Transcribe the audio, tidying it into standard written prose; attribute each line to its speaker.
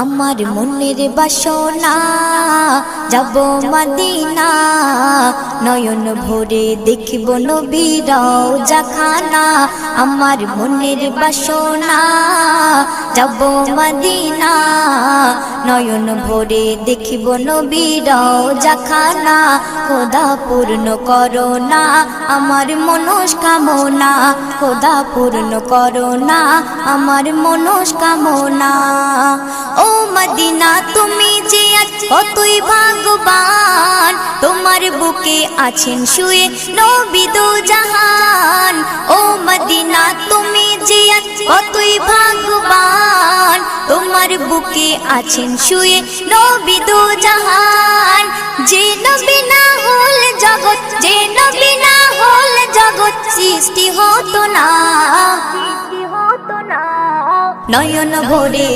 Speaker 1: আমার মনের বাসনা যাব মদিনা, নয়ন ভরে দেখব নবীর রওজা খানা। আমার মনের বাসনা যাব মদিনা, নয়ন ভরে দেখব নবীর রওজা খানা। খোদা পূর্ণ করো না আমার মনস্কামনা, খোদা পূর্ণ করো না আমার মনস্কামনা। ও মদিনা তুমি যে কতই ভাগ্যবান, তোমার বুকে আছেন শুয়ে নবী দো জাহান। ও মদিনা তুমি যে কতই ভাগ্যবান, তোমার বুকে আছেন শুয়ে নবী দো জাহান। যে নবী না হল জগৎ, যে নবী না হল জগৎ সৃষ্টি হতো না, নয়ন ভরে